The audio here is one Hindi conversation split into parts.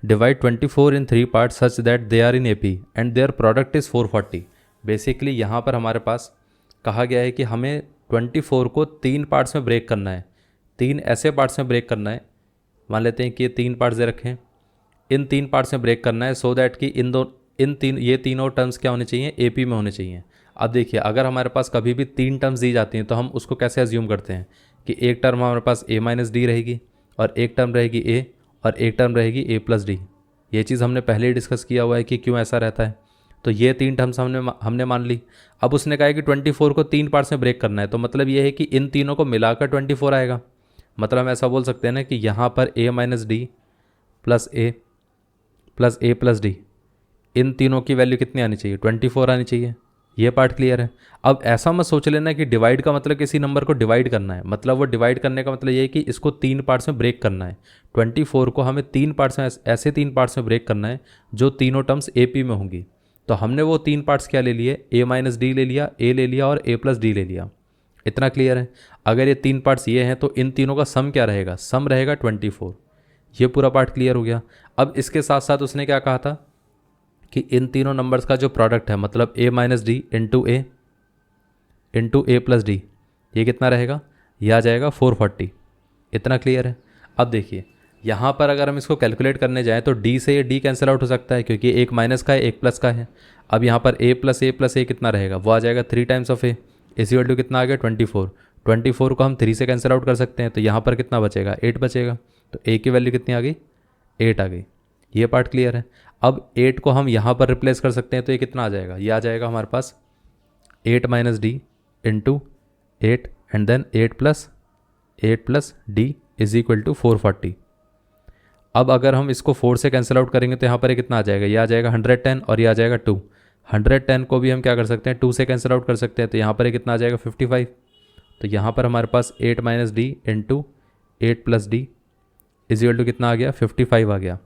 Divide 24 in 3 part such that they are in AP and their product is 440। Basically यहाँ पर हमारे पास कहा गया है कि हमें 24 को 3 पार्ट्स में ब्रेक करना है, 3 ऐसे पार्ट्स में ब्रेक करना है। मान लेते हैं कि ये 3 पार्ट्स दे रखे हैं, इन 3 पार्ट्स में ब्रेक करना है सो दैट कि ये तीनों टर्म्स क्या होने चाहिए, AP में होने चाहिए। अब देखिए, अगर हमारे पास कभी भी 3 टर्म्स दी जाती हैं तो हम उसको कैसे अज्यूम करते हैं कि एक टर्म हमारे पास A - D रहेगी, और एक टर्म रहेगी A, और एक टर्म रहेगी A + D। ये चीज़ हमने पहले ही डिस्कस किया हुआ है कि क्यों ऐसा रहता है। तो ये 3 टर्म्स हमने मान ली। अब उसने कहा है कि 24 को 3 पार्ट्स में ब्रेक करना है, तो मतलब ये है कि इन तीनों को मिलाकर 24 आएगा। मतलब हम ऐसा बोल सकते हैं ना कि यहाँ पर A - D + A + A + D, इन तीनों की वैल्यू कितनी आनी चाहिए, 24 आनी चाहिए। ये पार्ट क्लियर है। अब ऐसा मत सोच लेना कि डिवाइड का मतलब किसी नंबर को डिवाइड करना है, मतलब वो डिवाइड करने का मतलब ये है कि इसको 3 पार्ट्स में ब्रेक करना है। 24 को हमें 3 पार्ट्स में, ऐसे 3 पार्ट्स में ब्रेक करना है जो तीनों टर्म्स AP में होंगी। तो हमने वो 3 पार्ट्स क्या ले लिए, A - D ले लिया, A ले लिया और A + D ले लिया। इतना क्लियर है। अगर ये 3 पार्ट्स ये हैं तो इन तीनों का सम क्या रहेगा, सम रहेगा 24। ये पूरा पार्ट क्लियर हो गया। अब इसके साथ साथ उसने क्या कहा था कि इन तीनों नंबर्स का जो प्रोडक्ट है, मतलब A - D into A + D, ये कितना रहेगा, ये आ जाएगा 440। इतना क्लियर है। अब देखिए, यहाँ पर अगर हम इसको कैलकुलेट करने जाएं तो D से ये D कैंसिल आउट हो सकता है, क्योंकि एक माइनस का है एक प्लस का है। अब यहाँ पर A + A कितना रहेगा, वो आ जाएगा 3 टाइम्स ऑफ A। इसी वैल्यू कितना आ गया, 24। 24 को हम 3 से कैंसिल आउट कर सकते हैं, तो यहाँ पर कितना बचेगा, 8 बचेगा। तो A की वैल्यू कितनी आ गई, 8 आ गई। ये पार्ट क्लियर है। अब 8 को हम यहाँ पर रिप्लेस कर सकते हैं, तो ये कितना आ जाएगा, ये आ जाएगा हमारे पास 8 - D into 8 and then 8 + D = 440। अब अगर हम इसको 4 से कैंसिल आउट करेंगे तो यहाँ पर ये कितना आ जाएगा, ये आ जाएगा 110 और ये आ जाएगा 2। 110 को भी हम क्या कर सकते हैं, 2 से कैंसिल आउट कर सकते हैं, तो यहाँ पर ये कितना आ जाएगा, 55। तो यहाँ पर हमारे पास 8 - D इंटू 8 + D = कितना आ गया, 55 आ गया।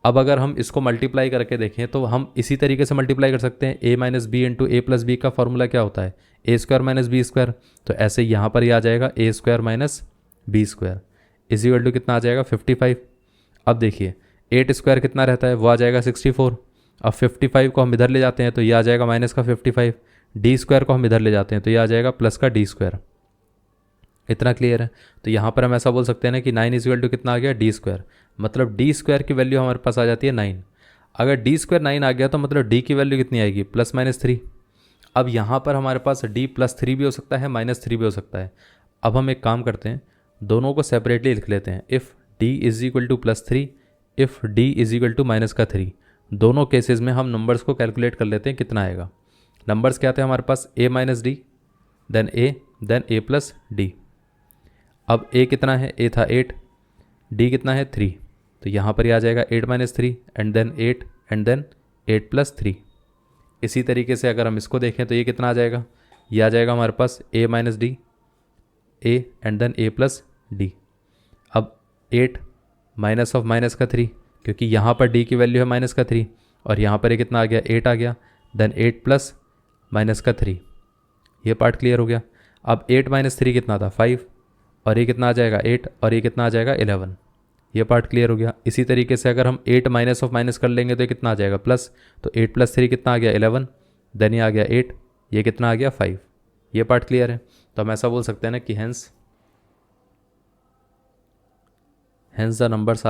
अब अगर हम इसको मल्टीप्लाई करके देखें तो हम इसी तरीके से मल्टीप्लाई कर सकते हैं। A - B into A + B का फॉर्मूला क्या होता है, A² - B²। तो ऐसे यहाँ पर ये आ जाएगा A² - B² = कितना आ जाएगा, 55। अब देखिए 8² कितना रहता है, वो आ जाएगा 64। अब 55 को हम इधर ले जाते हैं तो ये आ जाएगा माइनस का 55। D² को हम इधर ले जाते हैं तो ये आ जाएगा प्लस का D²। इतना क्लियर है। तो यहाँ पर हम ऐसा बोल सकते हैं ना कि 9 = कितना आ गया, D²। मतलब D² की वैल्यू हमारे पास आ जाती है 9। अगर D² 9 आ गया तो मतलब D की वैल्यू कितनी आएगी, +-3। अब यहाँ पर हमारे पास D +3 भी हो सकता है, -3 भी हो सकता है। अब हम एक काम करते हैं, दोनों को सेपरेटली लिख लेते हैं। If D = +3, if D = -3। दोनों केसेस में हम नंबर्स को कैलकुलेट कर लेते हैं कितना आएगा। नंबर्स क्या थे हमारे पास, A - D, then A + D। अब A कितना है, A था 8, D कितना है 3। तो यहाँ पर ये आ जाएगा 8 - 3 एंड देन 8 एंड देन 8 + 3। इसी तरीके से अगर हम इसको देखें तो ये कितना आ जाएगा, ये आ जाएगा हमारे पास A - D, A and then A + D। अब 8 -3, क्योंकि यहाँ पर D की वैल्यू है -3 और यहाँ पर ये कितना आ गया, 8 आ गया, देन 8 + -3। ये पार्ट क्लियर हो गया। अब 8 - 3 कितना था, 5, और ये कितना आ जाएगा 8, और ये कितना आ जाएगा 11। ये पार्ट क्लियर हो गया। इसी तरीके से अगर हम 8 माइनस ऑफ माइनस कर लेंगे तो ये कितना आ जाएगा, प्लस। तो 8 + 3 कितना आ गया, 11, देन ये आ गया 8, ये कितना आ गया 5। ये पार्ट क्लियर है। तो हम ऐसा बोल सकते हैं ना कि hence the numbers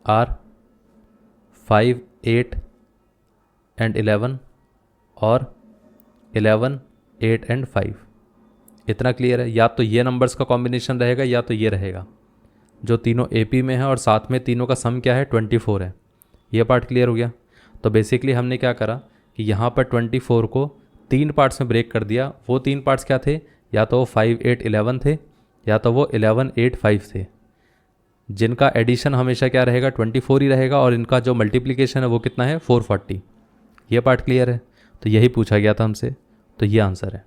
are 5, 8 and 11 और 11, 8 एंड 5। इतना क्लियर है। या तो ये नंबर्स का कॉम्बिनेशन रहेगा या तो ये रहेगा, जो तीनों AP में है और साथ में तीनों का सम क्या है, 24 है। ये पार्ट क्लियर हो गया। तो बेसिकली हमने क्या करा कि यहाँ पर 24 को 3 पार्ट्स में ब्रेक कर दिया। वो 3 पार्ट्स क्या थे, या तो वो 5, 8, 11 थे, या तो वो 11, 8, 5 थे, जिनका एडिशन हमेशा क्या रहेगा, 24 ही रहेगा, और इनका जो मल्टीप्लिकेशन है वो कितना है, 440। ये पार्ट क्लियर है। तो यही पूछा गया था हमसे, तो ये आंसर है।